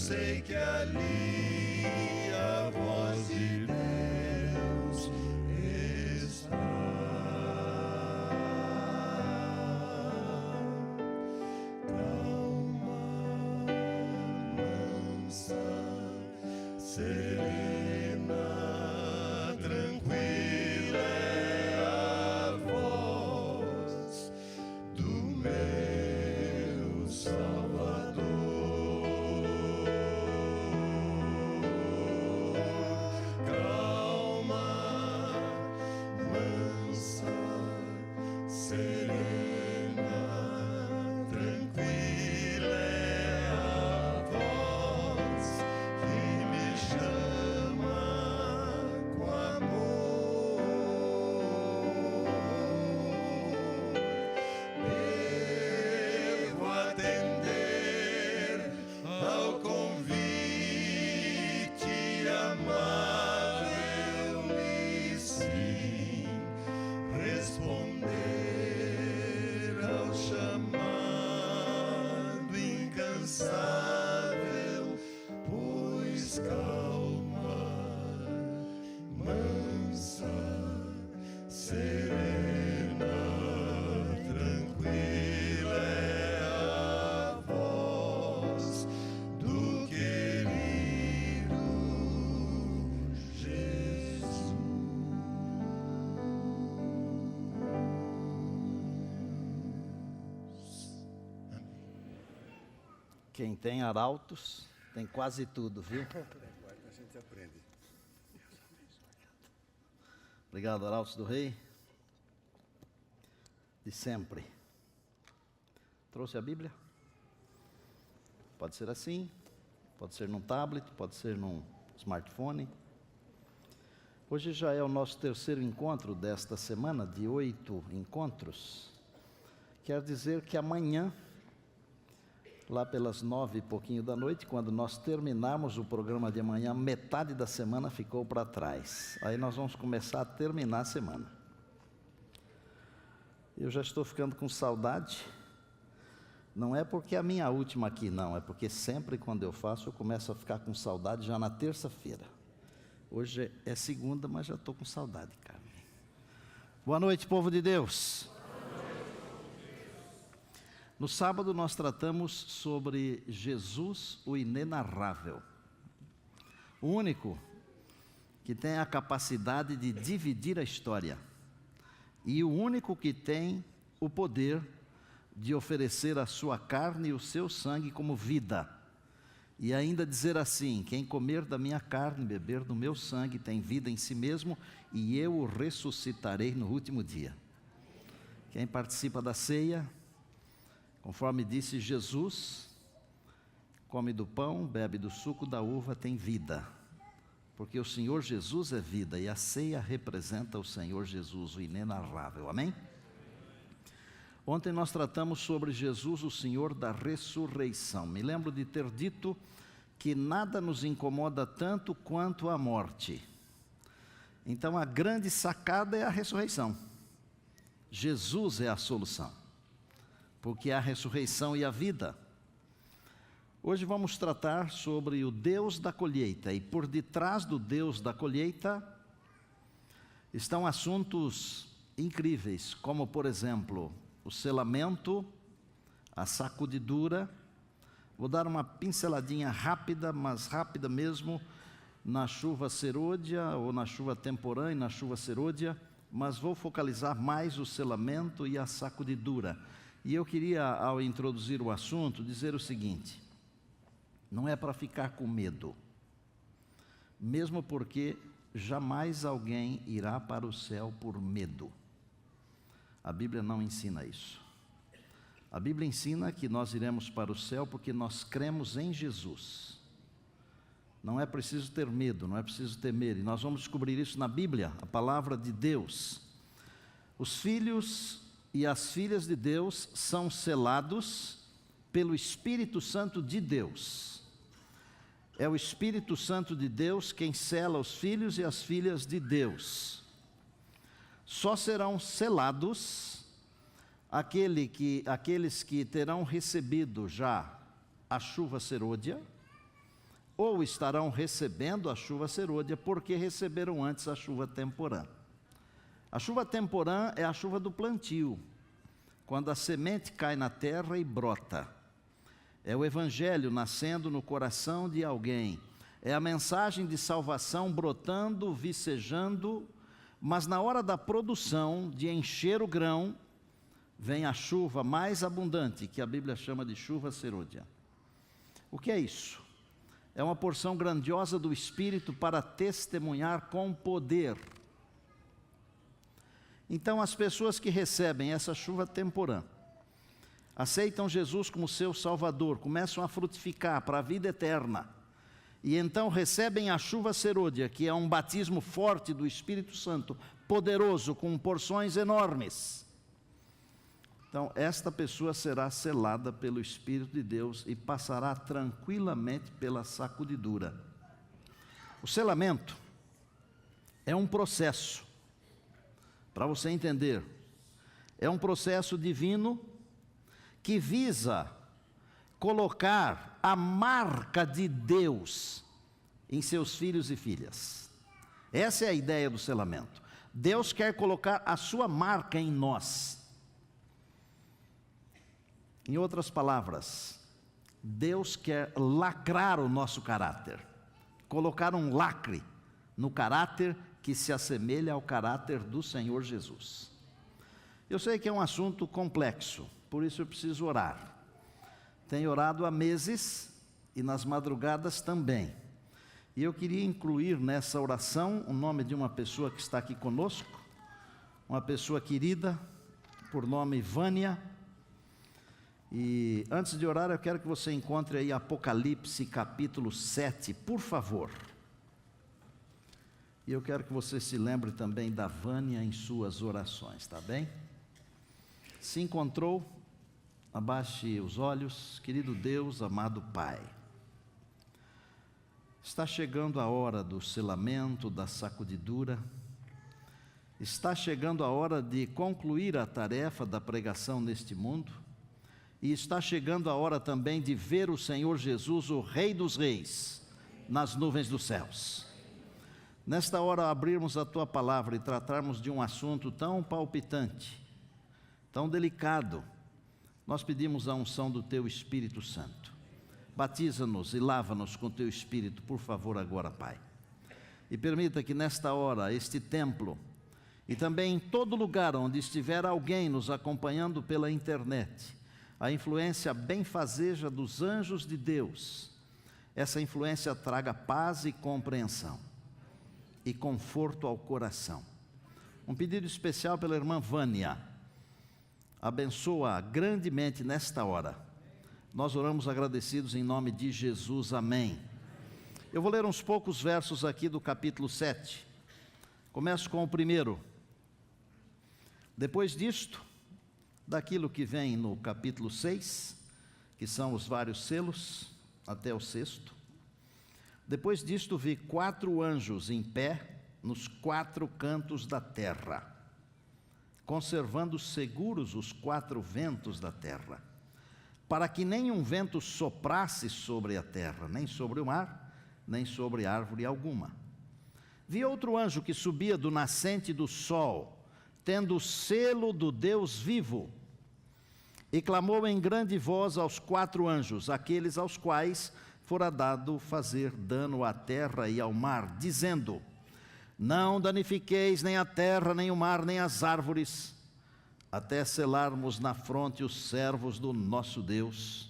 sei que ali a voz de Deus está. Calma, mansa, serena, tranquila é a voz do meu Salvador. Quem tem arautos, tem quase tudo, viu? A gente aprende. Obrigado, arautos do rei. De sempre. Trouxe a Bíblia? Pode ser assim, pode ser num tablet, pode ser num smartphone. Hoje já é o nosso terceiro encontro desta semana, de 8 encontros. Quer dizer que amanhã, lá pelas 9 e pouquinho da noite, quando nós terminarmos o programa de amanhã, metade da semana ficou para trás. Aí nós vamos começar a terminar a semana. Eu já estou ficando com saudade. Não é porque é a minha última aqui, não. É porque sempre quando eu faço, eu começo a ficar com saudade já na terça-feira. Hoje é segunda, mas já estou com saudade, Carmen. Boa noite, povo de Deus. No sábado nós tratamos sobre Jesus, o inenarrável. O único que tem a capacidade de dividir a história. E o único que tem o poder de oferecer a sua carne e o seu sangue como vida. E ainda dizer assim: quem comer da minha carne e beber do meu sangue tem vida em si mesmo, e eu o ressuscitarei no último dia. Quem participa da ceia, conforme disse Jesus, come do pão, bebe do suco da uva, tem vida. Porque o Senhor Jesus é vida e a ceia representa o Senhor Jesus, o inenarrável. Amém? Ontem nós tratamos sobre Jesus, o Senhor da ressurreição. Me lembro de ter dito que nada nos incomoda tanto quanto a morte. Então a grande sacada é a ressurreição. Jesus é a solução, porque é a ressurreição e a vida. Hoje vamos tratar sobre o Deus da colheita, e por detrás do Deus da colheita estão assuntos incríveis, como por exemplo, o selamento, a sacudidura. Vou dar uma pinceladinha rápida, mas rápida mesmo, na chuva serôdia, ou na chuva temporã e na chuva serôdia, mas vou focalizar mais o selamento e a sacudidura. E eu queria, ao introduzir o assunto, dizer o seguinte: não é para ficar com medo, mesmo porque jamais alguém irá para o céu por medo. A Bíblia não ensina isso. A Bíblia ensina que nós iremos para o céu porque nós cremos em Jesus. Não é preciso ter medo, não é preciso temer, e nós vamos descobrir isso na Bíblia, a palavra de Deus. Os filhos e as filhas de Deus são selados pelo Espírito Santo de Deus. É o Espírito Santo de Deus quem sela os filhos e as filhas de Deus. Só serão selados aqueles que terão recebido já a chuva serôdia, ou estarão recebendo a chuva serôdia porque receberam antes a chuva temporã. A chuva temporã é a chuva do plantio, quando a semente cai na terra e brota. É o Evangelho nascendo no coração de alguém, é a mensagem de salvação brotando, vicejando, mas na hora da produção, de encher o grão, vem a chuva mais abundante, que a Bíblia chama de chuva serôdia. O que é isso? É uma porção grandiosa do Espírito para testemunhar com poder. Então, as pessoas que recebem essa chuva temporã, aceitam Jesus como seu Salvador, começam a frutificar para a vida eterna, e então recebem a chuva serôdia, que é um batismo forte do Espírito Santo, poderoso, com porções enormes. Então, esta pessoa será selada pelo Espírito de Deus e passará tranquilamente pela sacudidura. O selamento é um processo, para você entender, é um processo divino que visa colocar a marca de Deus em seus filhos e filhas. Essa é a ideia do selamento. Deus quer colocar a sua marca em nós. Em outras palavras, Deus quer lacrar o nosso caráter, colocar um lacre no caráter que se assemelha ao caráter do Senhor Jesus. Eu sei que é um assunto complexo, por isso eu preciso orar. Tenho orado há meses e nas madrugadas também. E eu queria incluir nessa oração o nome de uma pessoa que está aqui conosco, uma pessoa querida, por nome Vânia. E antes de orar, eu quero que você encontre aí Apocalipse capítulo 7, por favor. E eu quero que você se lembre também da Vânia em suas orações, tá bem? Se encontrou, abaixe os olhos. Querido Deus, amado Pai, está chegando a hora do selamento, da sacudidura. Está chegando a hora de concluir a tarefa da pregação neste mundo. E está chegando a hora também de ver o Senhor Jesus, o Rei dos Reis, nas nuvens dos céus. Nesta hora, abrirmos a Tua palavra e tratarmos de um assunto tão palpitante, tão delicado, nós pedimos a unção do Teu Espírito Santo. Batiza-nos e lava-nos com Teu Espírito, por favor, agora, Pai. E permita que nesta hora, este templo, e também em todo lugar onde estiver alguém nos acompanhando pela internet, a influência benfazeja dos anjos de Deus, essa influência traga paz e compreensão, e conforto ao coração. Um pedido especial pela irmã Vânia. abençoa grandemente nesta hora. Nós oramos agradecidos em nome de Jesus, amém. Eu vou ler uns poucos versos aqui do capítulo 7. Começo com o primeiro. Depois disto, daquilo que vem no capítulo 6, que são os vários selos, até o 6º. Depois disto vi 4 anjos em pé nos 4 cantos da terra, conservando seguros os 4 ventos da terra, para que nenhum vento soprasse sobre a terra, nem sobre o mar, nem sobre árvore alguma. Vi outro anjo que subia do nascente do sol, tendo o selo do Deus vivo, e clamou em grande voz aos 4 anjos, aqueles aos quais fora dado fazer dano à terra e ao mar, dizendo: não danifiqueis nem a terra, nem o mar, nem as árvores, até selarmos na fronte os servos do nosso Deus.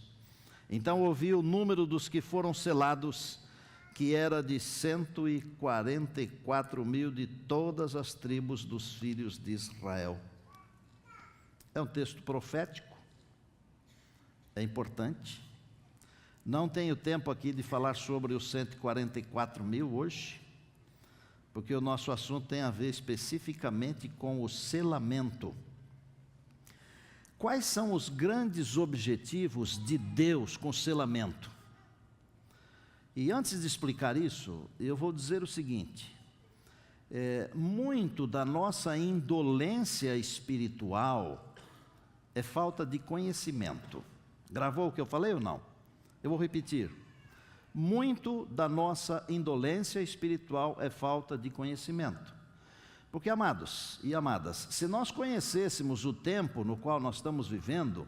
Então ouvi o número dos que foram selados, que era de 144.000 de todas as tribos dos filhos de Israel. É um texto profético, é importante. Não tenho tempo aqui de falar sobre os 144.000 hoje, porque o nosso assunto tem a ver especificamente com o selamento. Quais são os grandes objetivos de Deus com o selamento? E antes de explicar isso, eu vou dizer o seguinte: muito da nossa indolência espiritual é falta de conhecimento. Gravou o que eu falei ou não? Eu vou repetir. Muito da nossa indolência espiritual é falta de conhecimento. Porque, amados e amadas, se nós conhecêssemos o tempo no qual nós estamos vivendo,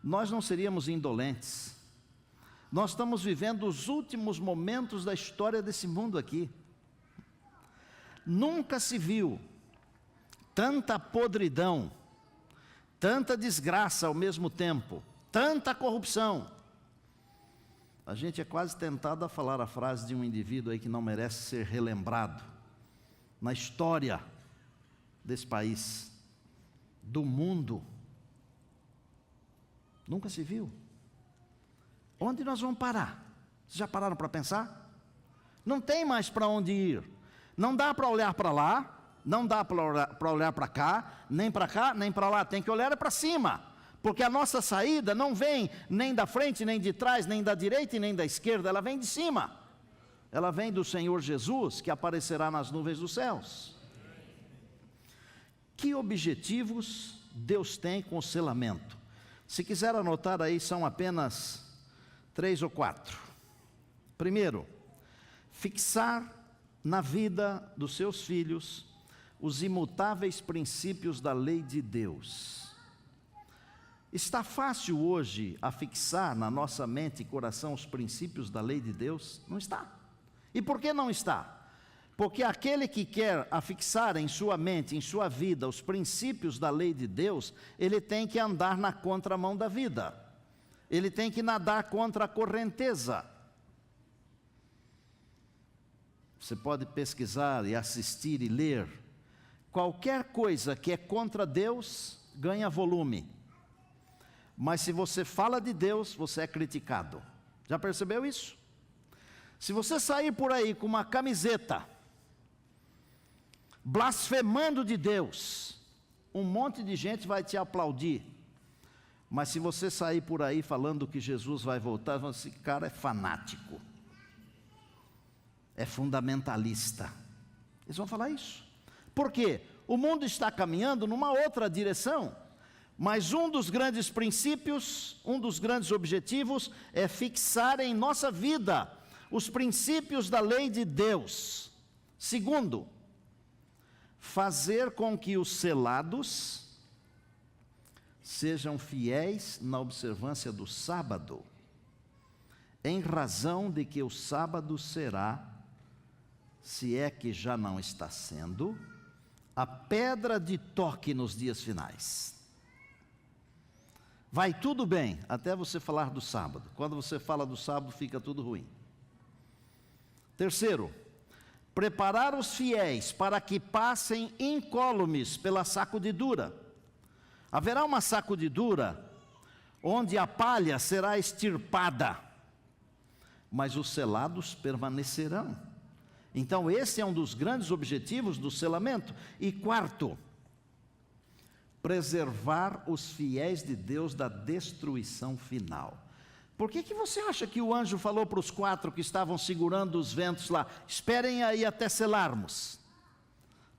nós não seríamos indolentes. Nós estamos vivendo os últimos momentos da história desse mundo aqui. Nunca se viu tanta podridão, tanta desgraça ao mesmo tempo, tanta corrupção. A gente é quase tentado a falar a frase de um indivíduo aí que não merece ser relembrado na história desse país, do mundo. Nunca se viu. Onde nós vamos parar? Vocês já pararam para pensar? Não tem mais para onde ir. Não dá para olhar para lá, não dá para olhar para cá, nem para lá. Tem que olhar para cima, porque a nossa saída não vem nem da frente, nem de trás, nem da direita e nem da esquerda, ela vem de cima. Ela vem do Senhor Jesus, que aparecerá nas nuvens dos céus. Que objetivos Deus tem com o selamento? Se quiser anotar aí, são apenas 3 ou 4. Primeiro, fixar na vida dos seus filhos os imutáveis princípios da lei de Deus. Está fácil hoje a fixar na nossa mente e coração os princípios da lei de Deus? Não está. E por que não está? Porque aquele que quer afixar em sua mente, em sua vida, os princípios da lei de Deus, ele tem que andar na contramão da vida. Ele tem que nadar contra a correnteza. Você pode pesquisar e assistir e ler. Qualquer coisa que é contra Deus, ganha volume. Mas se você fala de Deus, você é criticado. Já percebeu isso? Se você sair por aí com uma camiseta, blasfemando de Deus, um monte de gente vai te aplaudir. Mas se você sair por aí falando que Jesus vai voltar, esse cara é fanático, é fundamentalista. Eles vão falar isso. Por quê? O mundo está caminhando numa outra direção. Mas um dos grandes princípios, um dos grandes objetivos é fixar em nossa vida os princípios da lei de Deus. Segundo, fazer com que os selados sejam fiéis na observância do sábado, em razão de que o sábado será, se é que já não está sendo, a pedra de toque nos dias finais. Vai tudo bem, até você falar do sábado. Quando você fala do sábado, fica tudo ruim. Terceiro, preparar os fiéis para que passem incólumes pela sacudidura, Haverá uma sacudidura onde a palha será extirpada, mas os selados permanecerão. Então esse é um dos grandes objetivos do selamento. E quarto, preservar os fiéis de Deus da destruição final. Por que você acha que o anjo falou para os 4 que estavam segurando os ventos lá, esperem aí até selarmos?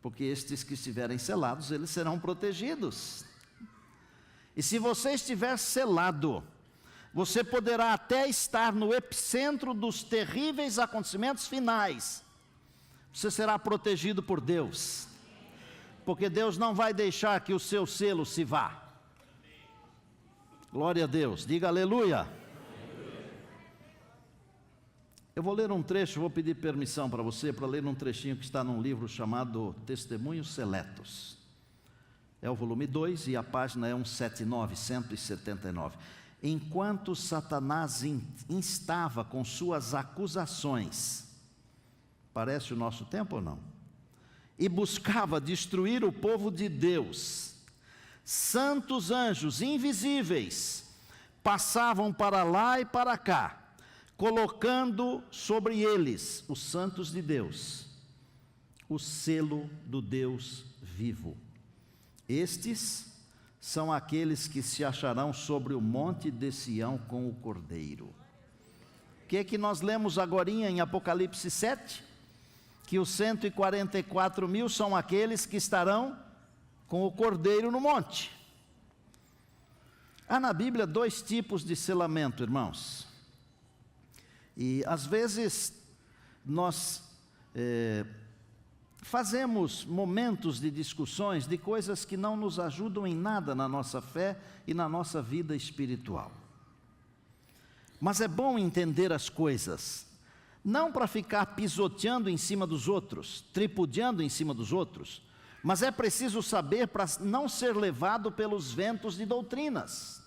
Porque estes que estiverem selados, eles serão protegidos. E se você estiver selado, você poderá até estar no epicentro dos terríveis acontecimentos finais. Você será protegido por Deus, porque Deus não vai deixar que o seu selo se vá. Glória a Deus, diga aleluia. Eu vou ler um trecho, vou pedir permissão para você, para ler um trechinho que está num livro chamado Testemunhos Seletos. É o volume 2 e a página é 179. Enquanto Satanás instava com suas acusações, parece o nosso tempo ou não? E buscava destruir o povo de Deus, santos anjos invisíveis passavam para lá e para cá, colocando sobre eles, os santos de Deus, o selo do Deus vivo. Estes são aqueles que se acharão sobre o monte de Sião com o Cordeiro. O que é que nós lemos agorinha em Apocalipse 7? Que os 144 mil são aqueles que estarão com o Cordeiro no monte. Há na Bíblia 2 tipos de selamento, irmãos. E às vezes nós fazemos momentos de discussões de coisas que não nos ajudam em nada na nossa fé e na nossa vida espiritual. Mas é bom entender as coisas, não para ficar pisoteando em cima dos outros, tripudiando em cima dos outros, mas é preciso saber para não ser levado pelos ventos de doutrinas.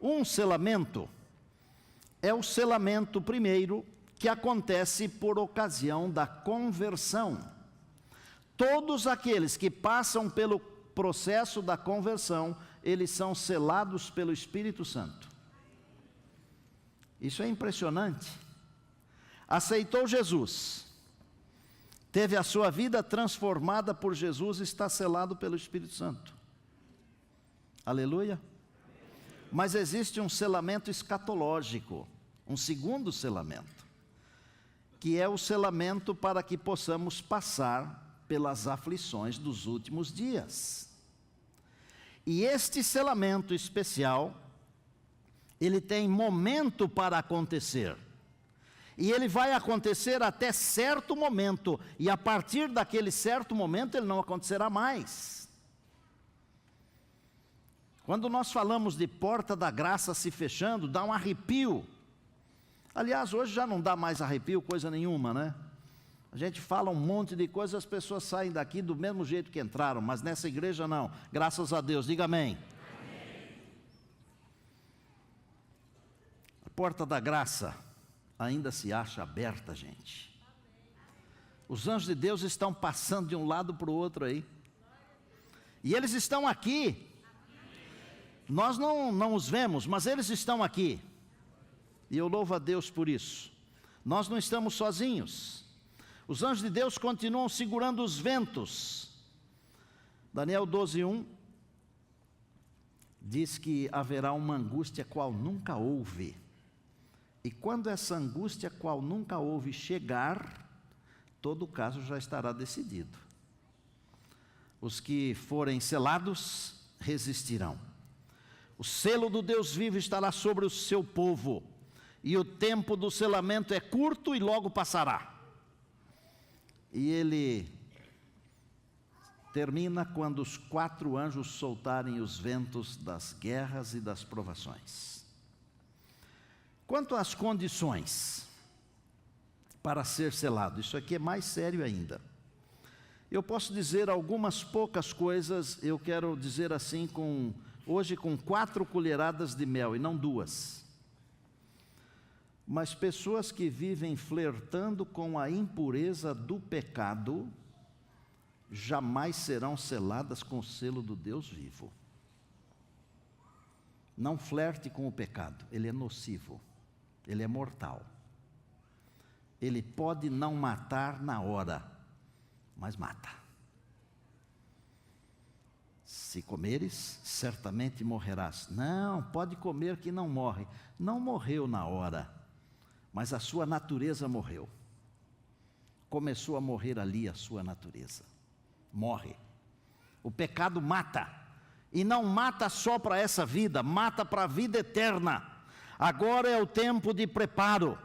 Um selamento é o selamento primeiro que acontece por ocasião da conversão. Todos aqueles que passam pelo processo da conversão, eles são selados pelo Espírito Santo. Isso é impressionante. Aceitou Jesus, teve a sua vida transformada por Jesus, está selado pelo Espírito Santo. Aleluia. Mas existe um selamento escatológico, um segundo selamento, que é o selamento para que possamos passar pelas aflições dos últimos dias. E este selamento especial, ele tem momento para acontecer. E ele vai acontecer até certo momento, e a partir daquele certo momento ele não acontecerá mais. Quando nós falamos de porta da graça se fechando, dá um arrepio. Aliás, hoje já não dá mais arrepio, coisa nenhuma, né? A gente fala um monte de coisas, as pessoas saem daqui do mesmo jeito que entraram, mas nessa igreja não, graças a Deus, diga amém. Amém. A porta da graça ainda se acha aberta, gente. Os anjos de Deus estão passando de um lado para o outro aí, e eles estão aqui. Nós não os vemos, mas eles estão aqui. E eu louvo a Deus por isso. Nós não estamos sozinhos. Os anjos de Deus continuam segurando os ventos. Daniel 12:1 diz que haverá uma angústia qual nunca houve. E quando essa angústia qual nunca houve chegar, todo o caso já estará decidido. Os que forem selados resistirão. O selo do Deus vivo estará sobre o seu povo, e o tempo do selamento é curto e logo passará. E ele termina quando os 4 anjos soltarem os ventos das guerras e das provações. Quanto às condições para ser selado, isso aqui é mais sério ainda. Eu posso dizer algumas poucas coisas, eu quero dizer assim hoje com 4 colheradas de mel e não 2. Mas pessoas que vivem flertando com a impureza do pecado, jamais serão seladas com o selo do Deus vivo. Não flerte com o pecado, ele é nocivo, ele é mortal. Ele pode não matar na hora, mas mata. Se comeres, certamente morrerás. Não, pode comer que não morre. Não morreu na hora, mas a sua natureza morreu. Começou a morrer ali a sua natureza. Morre. O pecado mata. E não mata só para essa vida, mata para a vida eterna. Agora é o tempo de preparo.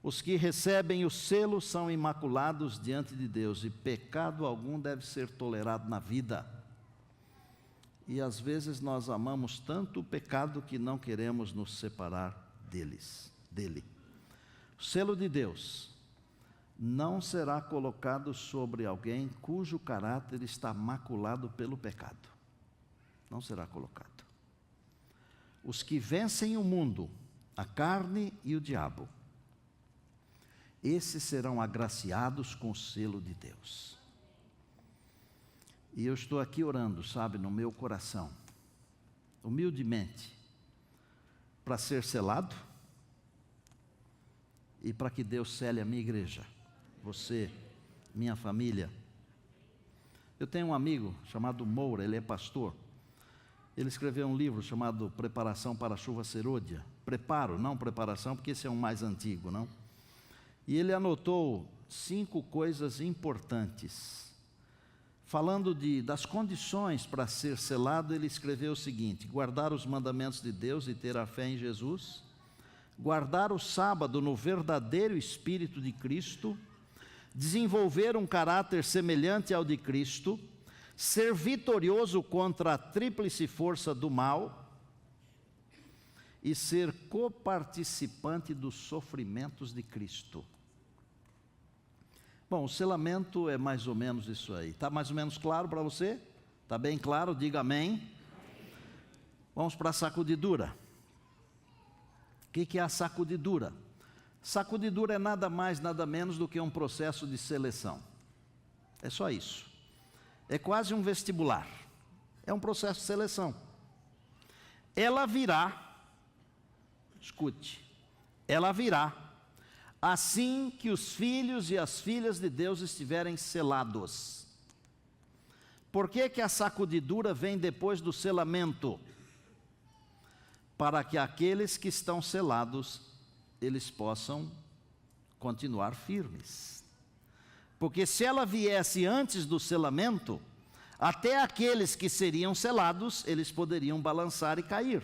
Os que recebem o selo são imaculados diante de Deus, e pecado algum deve ser tolerado na vida. E às vezes nós amamos tanto o pecado que não queremos nos separar dele. O selo de Deus não será colocado sobre alguém cujo caráter está maculado pelo pecado. Não será colocado. Os que vencem o mundo, a carne e o diabo, esses serão agraciados com o selo de Deus. E eu estou aqui orando, sabe, no meu coração, humildemente, para ser selado e para que Deus sele a minha igreja, você, minha família. Eu tenho um amigo chamado Moura, ele é pastor. Ele escreveu um livro chamado Preparação para a Chuva Serôdia. Preparo, não preparação, porque esse é um mais antigo, não? E ele anotou 5 coisas importantes. Falando das condições para ser selado, ele escreveu o seguinte: guardar os mandamentos de Deus e ter a fé em Jesus, guardar o sábado no verdadeiro espírito de Cristo, desenvolver um caráter semelhante ao de Cristo, ser vitorioso contra a tríplice força do mal e ser coparticipante dos sofrimentos de Cristo. Bom, o selamento é mais ou menos isso aí. Está mais ou menos claro para você? Está bem claro? Diga amém. Vamos para a sacudidura. O que é a sacudidura? Sacudidura é nada mais, nada menos do que um processo de seleção. É só isso. É quase um vestibular. É um processo de seleção. Ela virá, escute, ela virá assim que os filhos e as filhas de Deus estiverem selados. Por que a sacudidura vem depois do selamento? Para que aqueles que estão selados, eles possam continuar firmes. Porque se ela viesse antes do selamento, até aqueles que seriam selados, eles poderiam balançar e cair.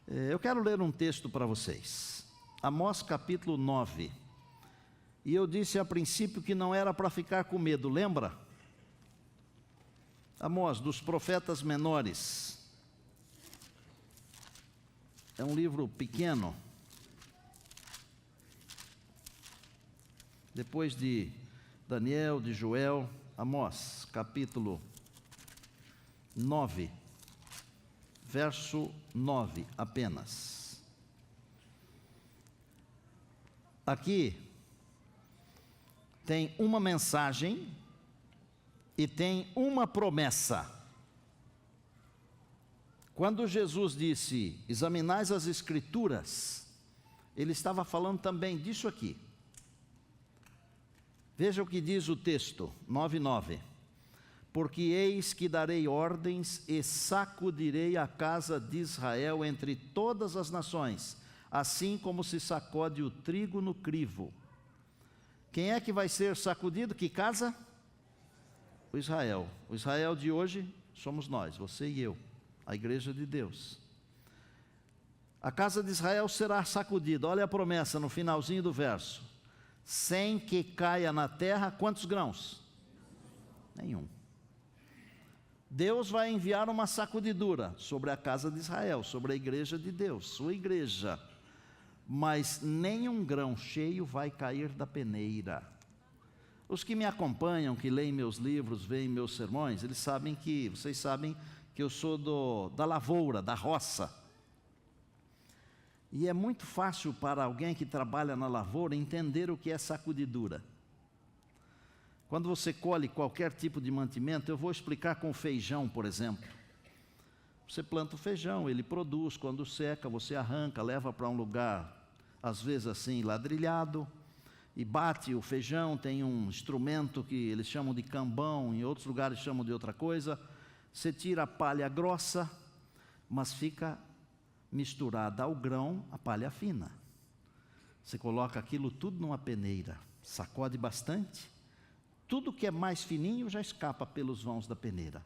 Eu quero ler um texto para vocês. Amós capítulo 9. E eu disse a princípio que não era para ficar com medo, lembra? Amós, dos profetas menores. É um livro pequeno. Depois de Daniel, de Joel, Amós, capítulo 9, verso 9 apenas. Aqui tem uma mensagem e tem uma promessa. Quando Jesus disse, examinais as Escrituras, ele estava falando também disso aqui. Veja o que diz o texto, 9:9. Porque eis que darei ordens e sacudirei a casa de Israel entre todas as nações, assim como se sacode o trigo no crivo. Quem é que vai ser sacudido? Que casa? O Israel. O Israel de hoje somos nós, você e eu, a igreja de Deus. A casa de Israel será sacudida. Olha a promessa no finalzinho do verso. Sem que caia na terra, quantos grãos? Nenhum. Deus vai enviar uma sacudidura sobre a casa de Israel, sobre a igreja de Deus, sua igreja. Mas nenhum grão cheio vai cair da peneira. Os que me acompanham, que leem meus livros, veem meus sermões, vocês sabem que eu sou da lavoura, da roça. E é muito fácil para alguém que trabalha na lavoura entender o que é sacudidura. Quando você colhe qualquer tipo de mantimento, eu vou explicar com feijão, por exemplo. Você planta o feijão, ele produz, quando seca, você arranca, leva para um lugar, às vezes assim, ladrilhado, e bate o feijão, tem um instrumento que eles chamam de cambão, em outros lugares chamam de outra coisa. Você tira a palha grossa, mas fica misturada ao grão a palha fina. Você coloca aquilo tudo numa peneira, sacode bastante, tudo que é mais fininho já escapa pelos vãos da peneira.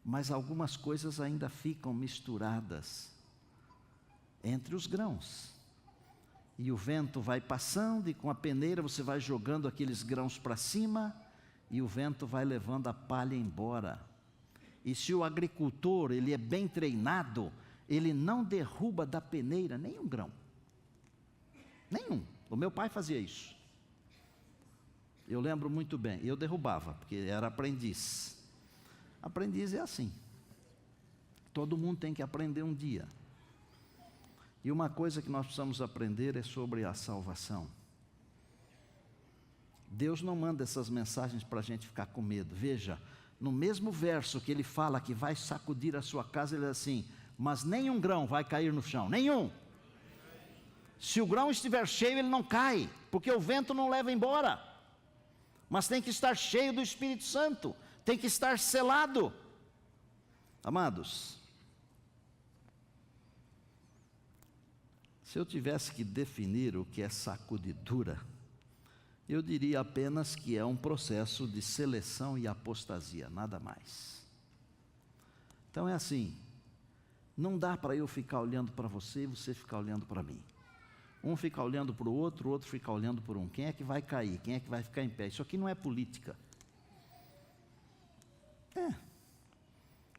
Mas algumas coisas ainda ficam misturadas entre os grãos. E o vento vai passando e com a peneira você vai jogando aqueles grãos para cima e o vento vai levando a palha embora. E se o agricultor ele é bem treinado, ele não derruba da peneira nenhum grão. Nenhum. O meu pai fazia isso. Eu lembro muito bem. Eu derrubava, porque era aprendiz. Aprendiz é assim. Todo mundo tem que aprender um dia. E uma coisa que nós precisamos aprender é sobre a salvação. Deus não manda essas mensagens para a gente ficar com medo. Veja, no mesmo verso que ele fala que vai sacudir a sua casa, ele diz assim: mas nenhum grão vai cair no chão, nenhum. Se o grão estiver cheio, ele não cai, porque o vento não leva embora. Mas tem que estar cheio do Espírito Santo, tem que estar selado. Amados, se eu tivesse que definir o que é sacudidura, eu diria apenas que é um processo de seleção e apostasia, nada mais. Então é assim, não dá para eu ficar olhando para você e você ficar olhando para mim. Um fica olhando para o outro fica olhando por um. Quem é que vai cair? Quem é que vai ficar em pé? Isso aqui não é política.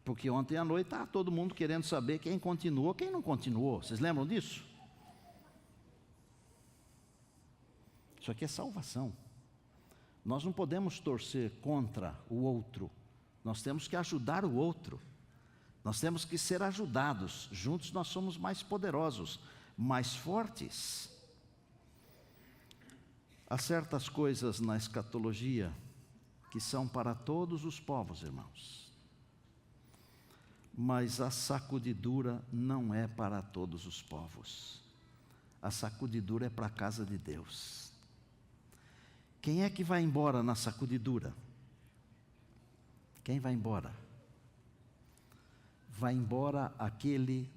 Porque ontem à noite estava todo mundo querendo saber quem continuou, quem não continuou. Vocês lembram disso? Isso aqui é salvação. Nós não podemos torcer contra o outro. Nós temos que ajudar o outro. Nós temos que ser ajudados. Juntos nós somos mais poderosos, mais fortes. Há certas coisas na escatologia que são para todos os povos, irmãos. Mas a sacudidura não é para todos os povos. A sacudidura é para a casa de Deus. Quem é que vai embora na sacudidura? Quem vai embora? Vai embora aquele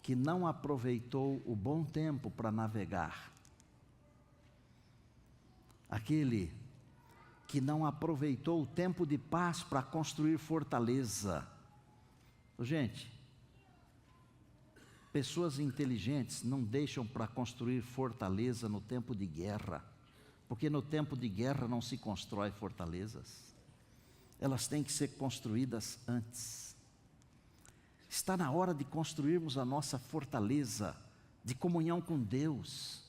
que não aproveitou o bom tempo para navegar. Aquele que não aproveitou o tempo de paz para construir fortaleza. Gente, pessoas inteligentes não deixam para construir fortaleza no tempo de guerra, porque no tempo de guerra não se constrói fortalezas. Elas têm que ser construídas antes. Está na hora de construirmos a nossa fortaleza de comunhão com Deus,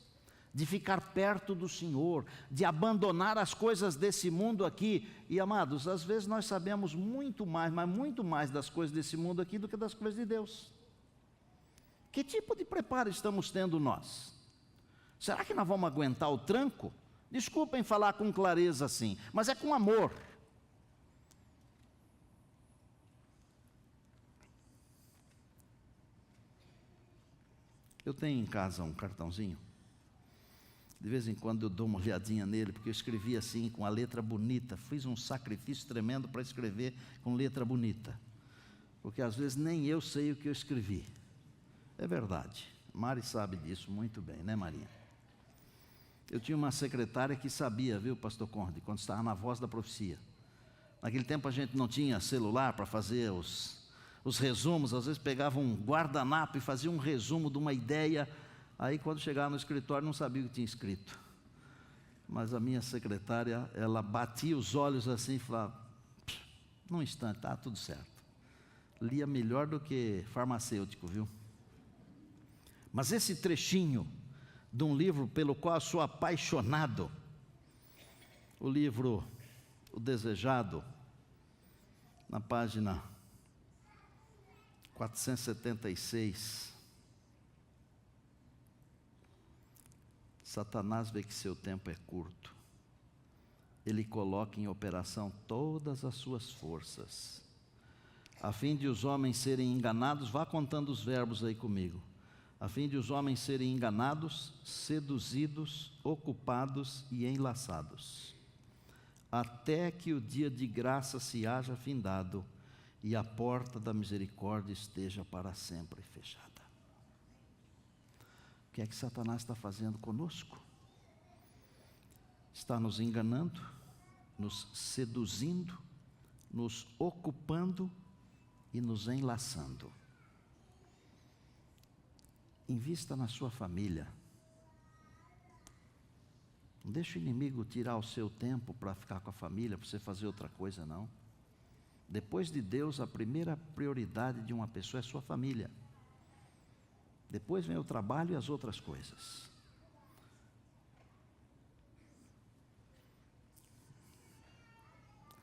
de ficar perto do Senhor, de abandonar as coisas desse mundo aqui. E amados, às vezes nós sabemos muito mais, mas muito mais das coisas desse mundo aqui do que das coisas de Deus. Que tipo de preparo estamos tendo nós? Será que nós vamos aguentar o tranco? Desculpem falar com clareza assim, mas é com amor. Eu tenho em casa um cartãozinho. De vez em quando eu dou uma olhadinha nele, porque eu escrevi assim, com a letra bonita. Fiz um sacrifício tremendo para escrever com letra bonita. Porque às vezes nem eu sei o que eu escrevi. É verdade. Mari sabe disso muito bem, né, Marinha? Eu tinha uma secretária que sabia, viu, pastor Conde, quando estava na Voz da Profecia. Naquele tempo a gente não tinha celular para fazer os resumos. Às vezes pegava um guardanapo e fazia um resumo de uma ideia. Aí quando chegava no escritório não sabia o que tinha escrito. Mas a minha secretária, ela batia os olhos assim e falava, num instante, tá tudo certo. Lia melhor do que farmacêutico, viu? Mas esse trechinho de um livro pelo qual eu sou apaixonado, o livro O Desejado, na página 476, Satanás vê que seu tempo é curto. Ele coloca em operação todas as suas forças. A fim de os homens serem enganados, vá contando os verbos aí comigo. A fim de os homens serem enganados, seduzidos, ocupados e enlaçados, até que o dia de graça se haja findado e a porta da misericórdia esteja para sempre fechada. O que é que Satanás está fazendo conosco? Está nos enganando, nos seduzindo, nos ocupando e nos enlaçando. Invista na sua família. Não deixe o inimigo tirar o seu tempo para ficar com a família, para você fazer outra coisa, não. Depois de Deus, a primeira prioridade de uma pessoa é sua família. Depois vem o trabalho e as outras coisas.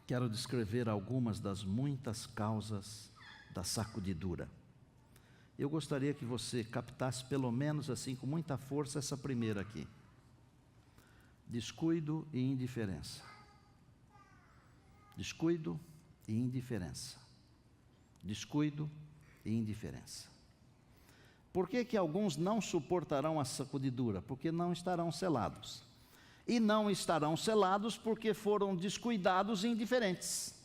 Quero descrever algumas das muitas causas da sacudidura. Eu gostaria que você captasse pelo menos assim com muita força essa primeira aqui. Descuido e indiferença. Descuido e indiferença. Descuido e indiferença. Por que que alguns não suportarão a sacudidura? Porque não estarão selados. E não estarão selados porque foram descuidados e indiferentes.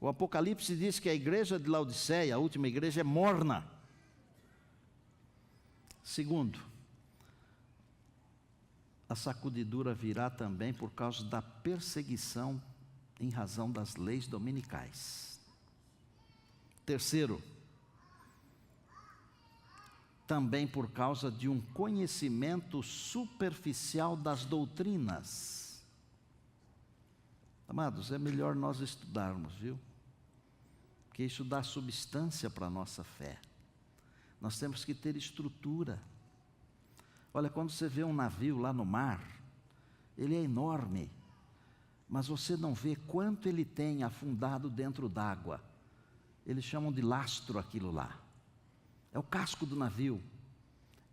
O Apocalipse diz que a igreja de Laodiceia, a última igreja, é morna. Segundo, a sacudidura virá também por causa da perseguição em razão das leis dominicais. Terceiro, também por causa de um conhecimento superficial das doutrinas. Amados, é melhor nós estudarmos, viu? Porque isso dá substância para a nossa fé. Nós temos que ter estrutura. Olha, quando você vê um navio lá no mar, ele é enorme, mas você não vê quanto ele tem afundado dentro d'água. Eles chamam de lastro aquilo lá. É o casco do navio.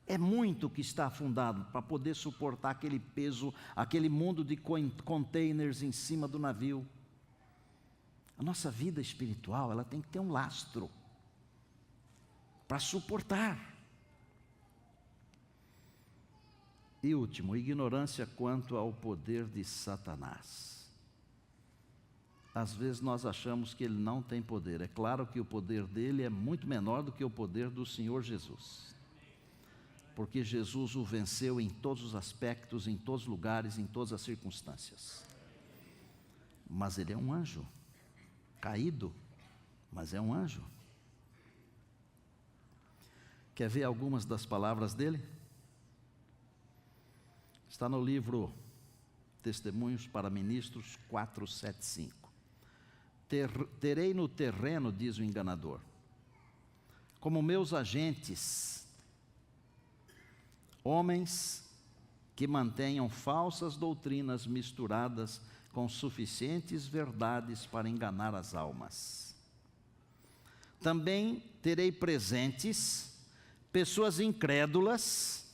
É muito que está afundado para poder suportar aquele peso, aquele mundo de containers em cima do navio. A nossa vida espiritual, ela tem que ter um lastro para suportar. E último, ignorância quanto ao poder de Satanás. Às vezes nós achamos que ele não tem poder. É claro que o poder dele é muito menor do que o poder do Senhor Jesus. Porque Jesus o venceu em todos os aspectos, em todos os lugares, em todas as circunstâncias. Mas ele é um anjo, caído, mas é um anjo. Quer ver algumas das palavras dele? Está no livro Testemunhos para Ministros 475. Terei no terreno, diz o enganador, como meus agentes, homens que mantenham falsas doutrinas misturadas com suficientes verdades para enganar as almas. Também terei presentes pessoas incrédulas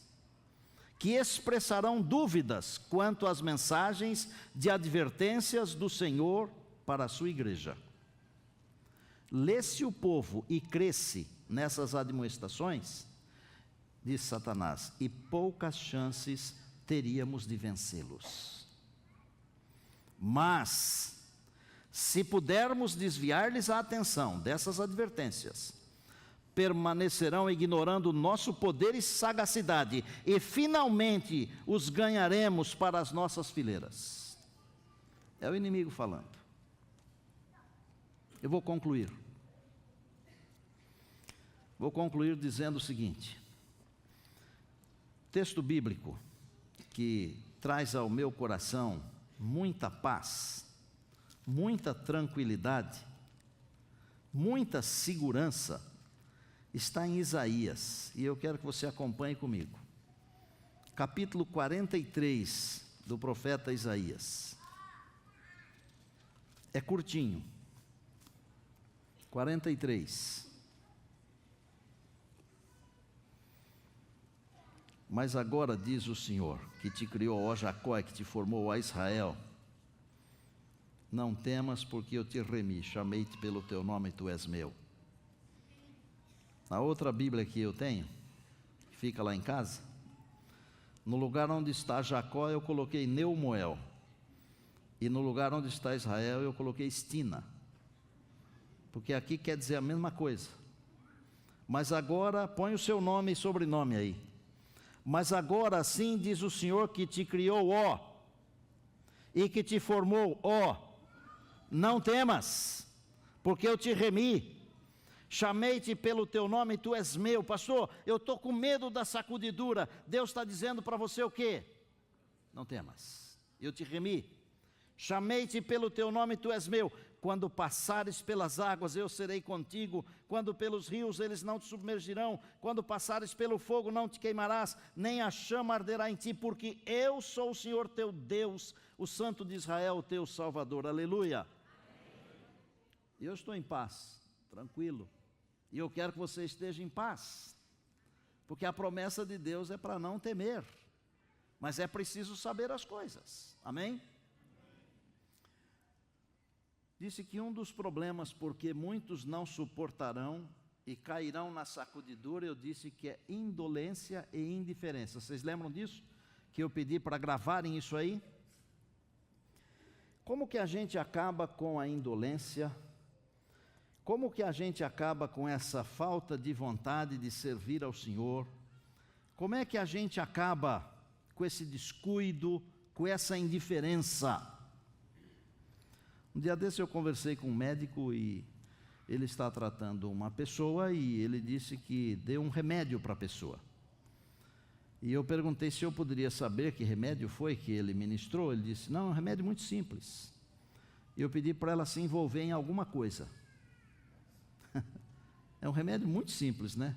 que expressarão dúvidas quanto às mensagens de advertências do Senhor para a sua igreja. Lê-se o povo e cresce nessas admoestações, diz Satanás, e poucas chances teríamos de vencê-los. Mas, se pudermos desviar-lhes a atenção dessas advertências, permanecerão ignorando o nosso poder e sagacidade, e finalmente os ganharemos para as nossas fileiras. É o inimigo falando. Eu vou concluir. Vou concluir dizendo o seguinte: texto bíblico que traz ao meu coração muita paz, muita tranquilidade, muita segurança, está em Isaías, e eu quero que você acompanhe comigo. Capítulo 43 do profeta Isaías. É curtinho. 43. Mas agora diz o Senhor, que te criou, ó Jacó, e que te formou, ó Israel, Não temas, porque eu te remi, chamei-te pelo teu nome, tu és meu. Na outra Bíblia que eu tenho, que fica lá em casa, no lugar onde está Jacó eu coloquei Neumoel, e no lugar onde está Israel eu coloquei Estina, porque aqui quer dizer a mesma coisa. Mas agora, põe o seu nome e sobrenome aí. Mas agora assim diz o Senhor que te criou, ó, e que te formou, ó, não temas, porque eu te remi, chamei-te pelo teu nome, tu és meu. Pastor, eu estou com medo da sacudidura. Deus está dizendo para você o quê? Não temas, eu te remi, chamei-te pelo teu nome, tu és meu. Quando passares pelas águas, eu serei contigo. Quando pelos rios, eles não te submergirão. Quando passares pelo fogo, não te queimarás, nem a chama arderá em ti, porque eu sou o Senhor teu Deus, o Santo de Israel, o teu Salvador. Aleluia. E eu estou em paz, tranquilo. E eu quero que você esteja em paz, porque a promessa de Deus é para não temer, mas é preciso saber as coisas. Amém? Disse que um dos problemas porque muitos não suportarão e cairão na sacudidura, eu disse que é indolência e indiferença. Vocês lembram disso? Que eu pedi para gravarem isso aí? Como que a gente acaba com a indolência? Como que a gente acaba com essa falta de vontade de servir ao Senhor? Como é que a gente acaba com esse descuido, com essa indiferença? Um dia desse eu conversei com um médico e ele está tratando uma pessoa e ele disse que deu um remédio para a pessoa. E eu perguntei se eu poderia saber que remédio foi que ele ministrou. Ele disse, não, é um remédio muito simples. E eu pedi para ela se envolver em alguma coisa. É um remédio muito simples, né?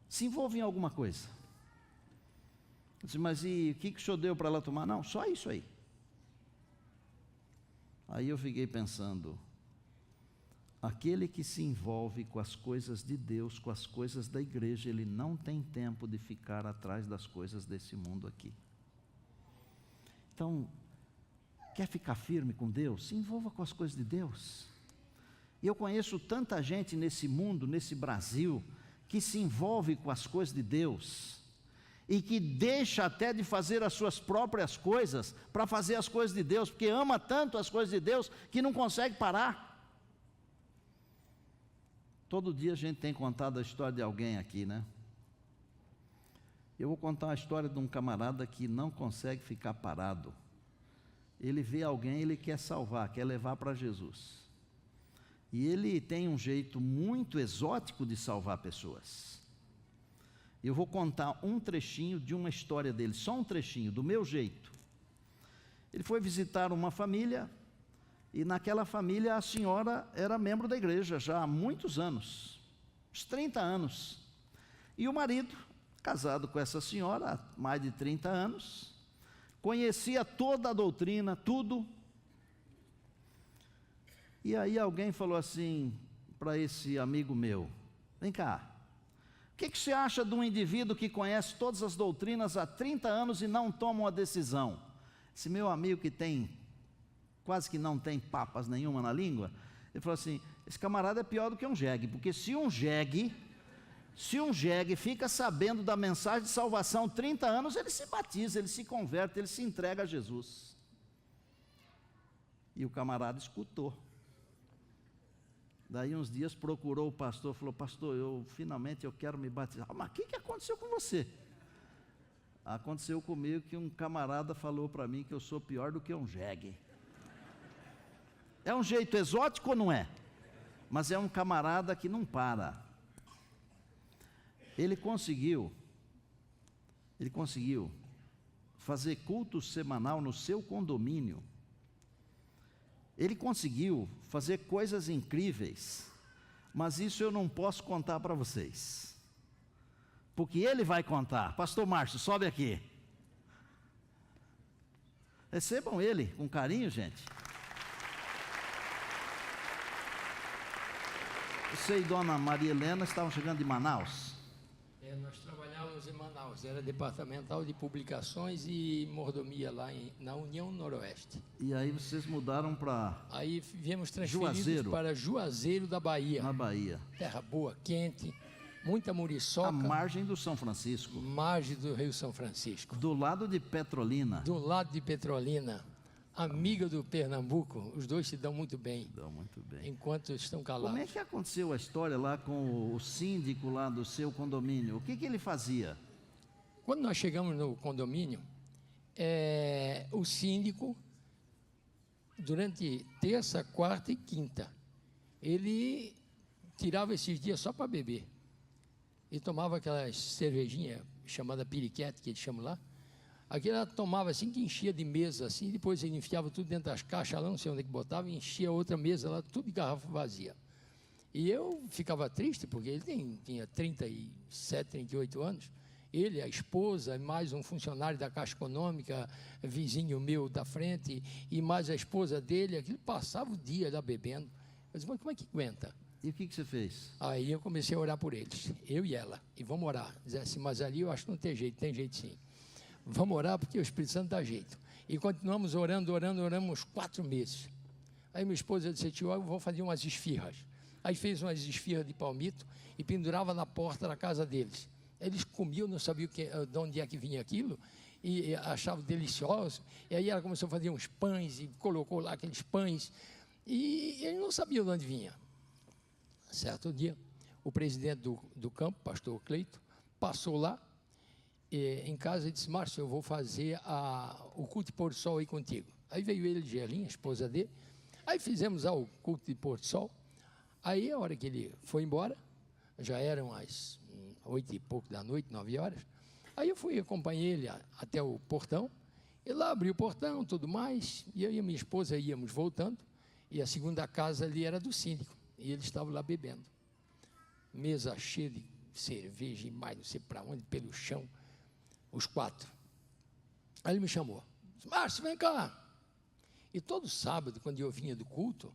Se envolve em alguma coisa. Eu disse, mas e o que o senhor deu para ela tomar? Não, só isso aí. Aí eu fiquei pensando, aquele que se envolve com as coisas de Deus, com as coisas da igreja, ele não tem tempo de ficar atrás das coisas desse mundo aqui. Então, quer ficar firme com Deus? Se envolva com as coisas de Deus. E eu conheço tanta gente nesse mundo, nesse Brasil, que se envolve com as coisas de Deus e que deixa até de fazer as suas próprias coisas para fazer as coisas de Deus, porque ama tanto as coisas de Deus que não consegue parar. Todo dia a gente tem contado a história de alguém aqui, né? Eu vou contar a história de um camarada que não consegue ficar parado. Ele vê alguém, ele quer salvar, quer levar para Jesus. E ele tem um jeito muito exótico de salvar pessoas. Eu vou contar um trechinho de uma história dele, só um trechinho, do meu jeito. Ele foi visitar uma família, e naquela família a senhora era membro da igreja já há muitos anos, uns 30 anos. E o marido, casado com essa senhora há mais de 30 anos, conhecia toda a doutrina, tudo. E aí alguém falou assim para esse amigo meu, vem cá, o que você acha de um indivíduo que conhece todas as doutrinas há 30 anos e não toma uma decisão? Esse meu amigo que tem, quase que não tem papas nenhuma na língua, ele falou assim, esse camarada é pior do que um jegue, porque se um jegue fica sabendo da mensagem de salvação 30 anos, ele se batiza, ele se converte, ele se entrega a Jesus. E o camarada escutou. Daí uns dias procurou o pastor, falou, pastor, finalmente eu quero me batizar. Mas o que aconteceu com você? Aconteceu comigo que um camarada falou para mim que eu sou pior do que um jegue. É um jeito exótico ou não é? Mas é um camarada que não para. Ele conseguiu fazer culto semanal no seu condomínio. Ele conseguiu fazer coisas incríveis, mas isso eu não posso contar para vocês, porque ele vai contar. Pastor Márcio, sobe aqui. Recebam ele com carinho, gente. Você e Dona Maria Helena estavam chegando de Manaus? Nós trabalhávamos trabalhávamos em Manaus, era departamental de publicações e mordomia lá na União Noroeste. E aí vocês mudaram para Aí viemos transferidos Juazeiro. para Juazeiro da Bahia. na Bahia, Terra boa, quente, muita à muriçoca, margem do São Francisco, margem do Rio São Francisco. do lado de Petrolina. Do lado de Petrolina, amiga do Pernambuco, os dois se dão muito bem, Deu muito bem. enquanto estão Como calados. é que aconteceu a história lá com o síndico lá do seu condomínio? O que ele fazia? Quando nós chegamos no condomínio, o síndico, durante terça, quarta e quinta, ele tirava esses dias só para beber. E tomava aquelas cervejinhas chamada piriquete, que eles chamam lá. Aquilo ela tomava assim, que enchia de mesa assim, depois ele enfiava tudo dentro das caixas lá, não sei onde é que botava, e enchia outra mesa lá, tudo de garrafa vazia. E eu ficava triste, porque ele tinha 37, 38 anos, ele, a esposa, mais um funcionário da Caixa Econômica, vizinho meu da frente, e mais a esposa dele, aquilo passava o dia lá bebendo. Eu disse, mas como é que aguenta? E o que você fez? Aí eu comecei a orar por eles, eu e ela, e vamos orar. Dizer assim, mas ali eu acho que não tem jeito sim. Vamos orar porque o Espírito Santo dá jeito. E continuamos oramos 4 meses. Aí minha esposa disse, tio, eu vou fazer umas esfirras. Aí fez umas esfirras de palmito e pendurava na porta da casa deles. Eles comiam, não sabiam de onde é que vinha aquilo, e achavam delicioso. E aí ela começou a fazer uns pães e colocou lá aqueles pães. E eles não sabiam de onde vinha. Certo dia, o presidente do campo, pastor Cleito, passou lá em casa e disse, Márcio, eu vou fazer o culto de pôr do sol aí contigo. Aí veio ele, Gerlinha, a esposa dele, aí fizemos o culto de pôr do sol. Aí a hora que ele foi embora, já eram as 8 e pouco da noite, 9 horas, aí eu fui, acompanhei ele até o portão, e lá abri o portão, tudo mais, e eu e a minha esposa íamos voltando, e a segunda casa ali era do síndico, e ele estava lá bebendo. Mesa cheia de cerveja e mais não sei para onde, pelo chão, os 4. Aí ele me chamou, disse, Márcio, vem cá. E todo sábado, quando eu vinha do culto,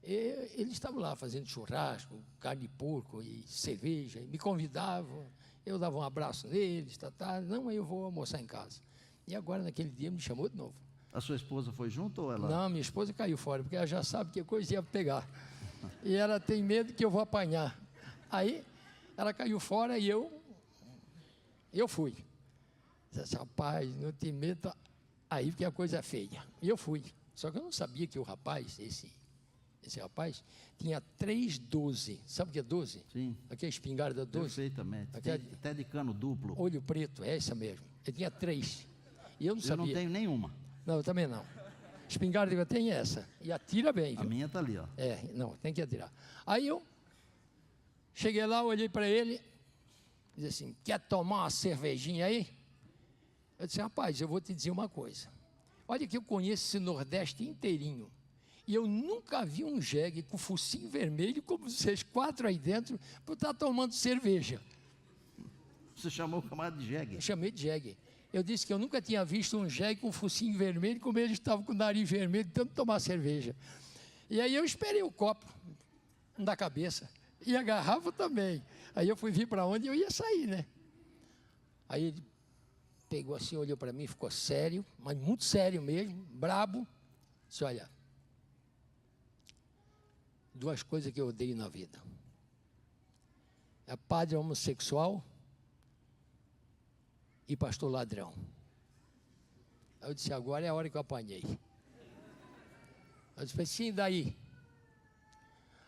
eles estavam lá fazendo churrasco, carne de porco e cerveja, e me convidavam, eu dava um abraço neles, não, eu vou almoçar em casa. E agora, naquele dia, me chamou de novo. A sua esposa foi junto ou ela? Não, minha esposa caiu fora, porque ela já sabe que coisa ia pegar. E ela tem medo que eu vou apanhar. Aí, ela caiu fora e eu fui. Disse, rapaz, não tem medo. Aí que a coisa é feia. E eu fui. Só que eu não sabia que o rapaz, esse rapaz, tinha 3,12. Sabe o que é 12? Sim. Aqui é a espingarda 12. Perfeitamente. Aquela- Até de cano duplo. Olho preto, é essa mesmo. Ele tinha 3. E eu não Eu sabia. não tenho nenhuma. Não, eu também não. Espingarda que eu tenho é essa. E atira bem, A viu? minha tá ali, ó. Não, tem que atirar. Aí eu cheguei lá, olhei para ele, disse assim, quer tomar uma cervejinha aí? Eu disse, rapaz, eu vou te dizer uma coisa. Olha que eu conheço esse Nordeste inteirinho. E eu nunca vi um jegue com focinho vermelho, como vocês 4 aí dentro, por estar tomando cerveja. Você chamou o camarada de jegue. Eu chamei de jegue. Eu disse que eu nunca tinha visto um jegue com focinho vermelho, como eles estavam com o nariz vermelho, de tanto tomar cerveja. E aí eu esperei o copo da cabeça. E a garrafa também. Aí eu fui vir para onde eu ia sair, né? Aí ele pegou assim, olhou para mim, ficou sério, mas muito sério mesmo, brabo. Disse, olha, 2 coisas que eu odeio na vida. É padre homossexual e pastor ladrão. Aí eu disse, agora é a hora que eu apanhei. Eu disse, sim, daí.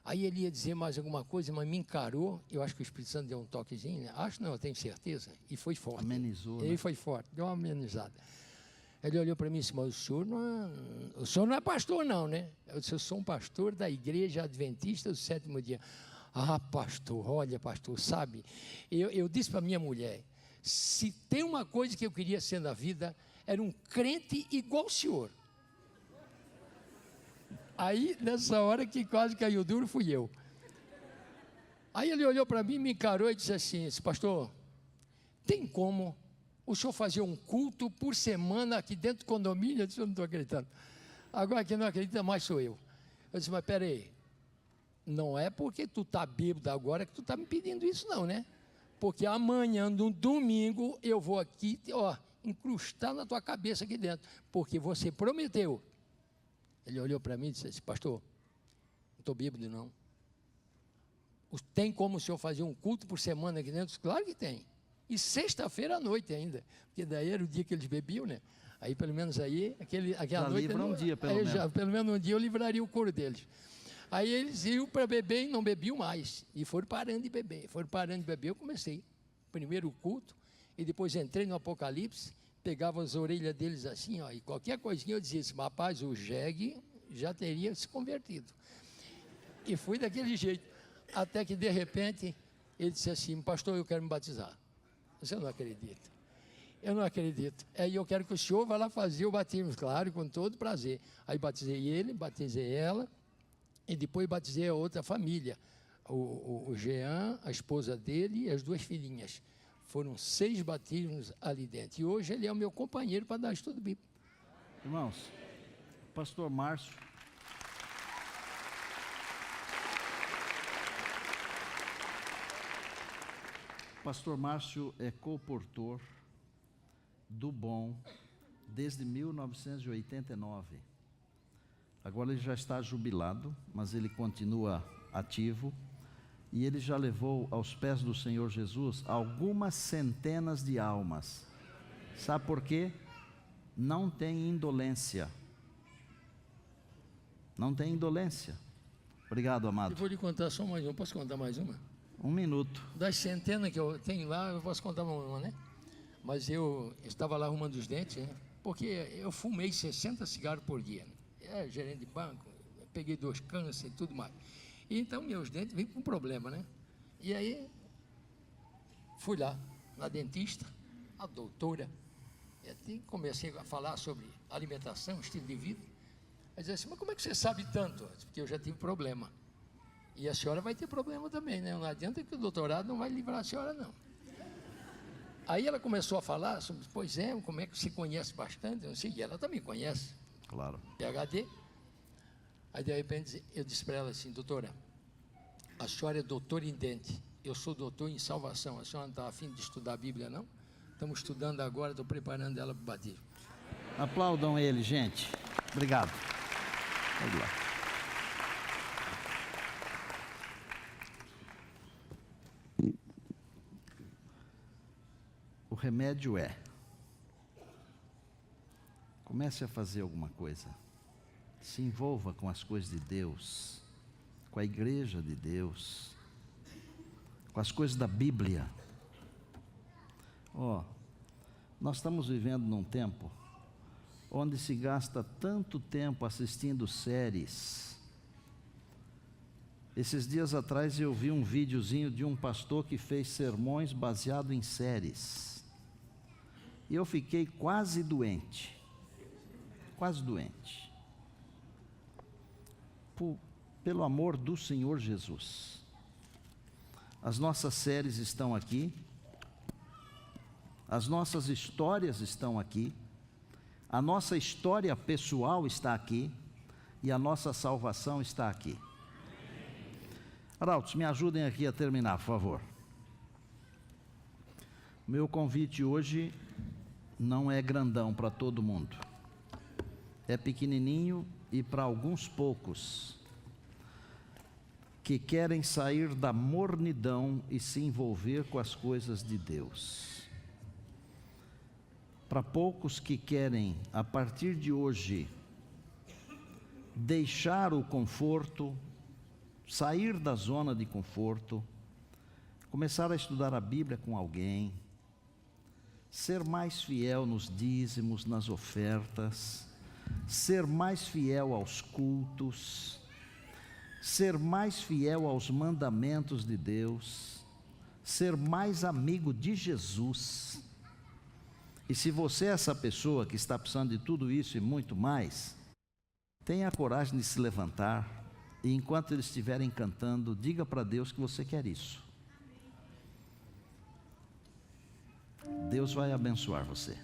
Aí ele ia dizer mais alguma coisa, mas me encarou. Eu acho que o Espírito Santo deu um toquezinho, né? Acho não, eu tenho certeza. E foi forte. Amenizou, Ele né? foi forte, deu uma amenizada. Ele olhou para mim e disse, mas o senhor não é pastor não, né? Eu disse, eu sou um pastor da Igreja Adventista do 7º dia. Ah, pastor, olha, pastor, sabe? Eu disse para minha mulher, se tem uma coisa que eu queria ser na vida, era um crente igual o senhor. Aí, nessa hora que quase caiu duro, fui eu. Aí ele olhou para mim, me encarou e disse assim, pastor, tem como o senhor fazer um culto por semana aqui dentro do condomínio? Eu disse, eu não estou acreditando. Agora quem não acredita mais sou eu. Eu disse, mas peraí, não é porque tu está bêbado agora que tu está me pedindo isso não, né? porque amanhã, no domingo, eu vou aqui, ó, incrustar na tua cabeça aqui dentro, porque você prometeu. Ele olhou para mim e disse assim, pastor, não estou bêbado não. Tem como o senhor fazer um culto por semana aqui dentro? Claro que tem. E sexta-feira à noite ainda, porque daí era o dia que eles bebiam, né? Aí pelo menos aí, aquela noite... livra um dia, pelo menos. Pelo menos um dia eu livraria o couro deles. Aí eles iam para beber e não bebiam mais. E foram parando de beber. Eu comecei. Primeiro o culto, e depois entrei no Apocalipse, pegava as orelhas deles assim, ó, e qualquer coisinha eu dizia assim, rapaz, o jegue já teria se convertido. E fui daquele jeito. Até que, de repente, ele disse assim, pastor, eu quero me batizar. Você não acredita? Eu não acredito. Aí eu quero que o senhor vá lá fazer o batismo, claro, com todo prazer. Aí batizei ele, batizei ela, e depois batizei a outra família. O Jean, a esposa dele e as 2 filhinhas. Foram 6 batismos ali dentro. E hoje ele é o meu companheiro para dar estudo bíblico. Irmãos, pastor Márcio. Pastor Márcio é comportor do Bom desde 1989. Agora ele já está jubilado, mas ele continua ativo. E ele já levou aos pés do Senhor Jesus algumas centenas de almas. Sabe por quê? Não tem indolência. Não tem indolência. Obrigado, amado. Eu vou lhe contar só mais uma. Posso contar mais uma? 1 minuto. Das centenas que eu tenho lá, eu posso contar uma, né? Mas eu estava lá arrumando os dentes, né? Porque eu fumei 60 cigarros por dia. Né? Gerente de banco, peguei 2 câncer e tudo mais. E então meus dentes vêm com problema, né? E aí, fui lá, na dentista, a doutora, e até comecei a falar sobre alimentação, estilo de vida. Ela disse assim, mas como é que você sabe tanto? Porque eu já tive problema. E a senhora vai ter problema também, né? Não adianta que o doutorado não vai livrar a senhora, não. Aí ela começou a falar sobre, pois é, como é que você conhece bastante? Eu não sei, e ela também conhece. Claro. PhD. Aí, de repente, eu disse para ela assim, doutora, a senhora é doutora em dente, eu sou doutor em salvação, a senhora não está afim de estudar a Bíblia, não? Estamos estudando agora, estou preparando ela para o batismo. Aplaudam ele, gente. Obrigado. Vamos lá. O remédio é: comece a fazer alguma coisa. Se envolva com as coisas de Deus, com a igreja de Deus, com as coisas da Bíblia. Nós estamos vivendo num tempo onde se gasta tanto tempo assistindo séries. Esses dias atrás eu vi um videozinho de um pastor que fez sermões baseado em séries. E eu fiquei quase doente. Quase doente. Pelo amor do Senhor Jesus. As nossas séries estão aqui. As nossas histórias estão aqui. A nossa história pessoal está aqui. E a nossa salvação está aqui. Arautos, me ajudem aqui a terminar, por favor. Meu convite hoje não é grandão para todo mundo. É pequenininho e para alguns poucos que querem sair da mornidão e se envolver com as coisas de Deus. Para poucos que querem, a partir de hoje, deixar o conforto, sair da zona de conforto, começar a estudar a Bíblia com alguém, ser mais fiel nos dízimos, nas ofertas, ser mais fiel aos cultos, ser mais fiel aos mandamentos de Deus, ser mais amigo de Jesus. E se você é essa pessoa que está precisando de tudo isso e muito mais, tenha a coragem de se levantar e enquanto eles estiverem cantando, diga para Deus que você quer isso. Deus vai abençoar você.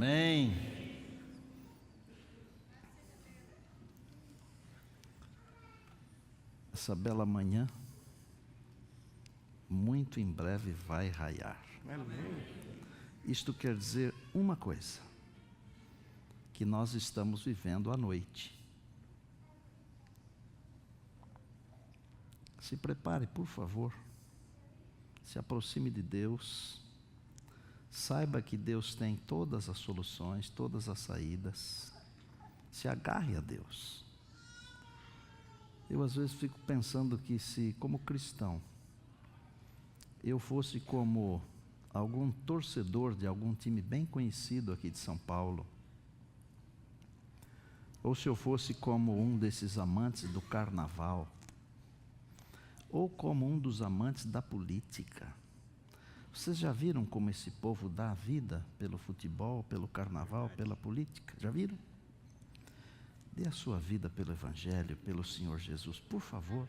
Amém. Essa bela manhã, muito em breve vai raiar. Isto quer dizer uma coisa: que nós estamos vivendo a noite. Se prepare, por favor. Se aproxime de Deus. Saiba que Deus tem todas as soluções, todas as saídas. Se agarre a Deus. Eu às vezes fico pensando que se, como cristão, eu fosse como algum torcedor de algum time bem conhecido aqui de São Paulo, ou se eu fosse como um desses amantes do carnaval, ou como um dos amantes da política. Vocês já viram como esse povo dá a vida pelo futebol, pelo carnaval, pela política? Já viram? Dê a sua vida pelo Evangelho, pelo Senhor Jesus, por favor.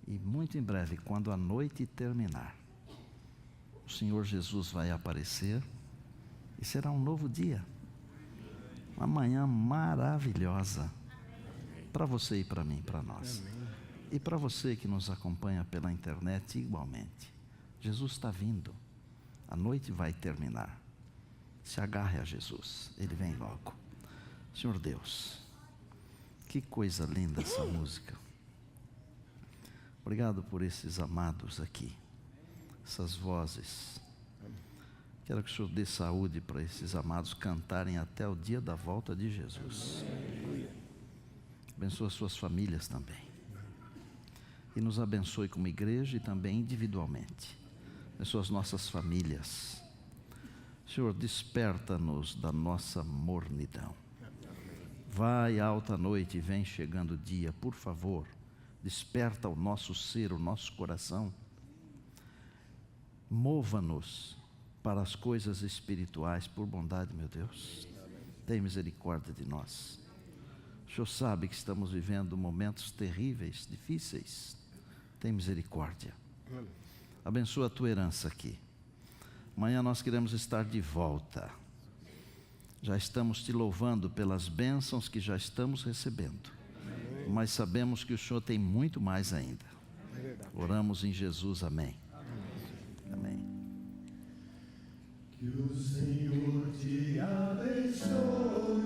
E muito em breve, quando a noite terminar, o Senhor Jesus vai aparecer e será um novo dia. Uma manhã maravilhosa para você e para mim, para nós. E para você que nos acompanha pela internet igualmente. Jesus está vindo. A noite vai terminar. Se agarre a Jesus. Ele vem logo. Senhor Deus, que coisa linda essa música. Obrigado por esses amados aqui. Essas vozes. Quero que o Senhor dê saúde para esses amados cantarem até o dia da volta de Jesus. Abençoa suas famílias também. E nos abençoe como igreja e também individualmente. Abençoa as nossas famílias. Senhor, desperta-nos da nossa mornidão. Vai alta noite e vem chegando o dia, por favor. Desperta o nosso ser, o nosso coração. Mova-nos para as coisas espirituais, por bondade, meu Deus. Tem misericórdia de nós. O Senhor sabe que estamos vivendo momentos terríveis, difíceis. Tem misericórdia. Abençoa a tua herança aqui. Amanhã nós queremos estar de volta. Já estamos te louvando pelas bênçãos que já estamos recebendo. Mas sabemos que o Senhor tem muito mais ainda. Oramos em Jesus, amém. Amém. Que o Senhor te abençoe.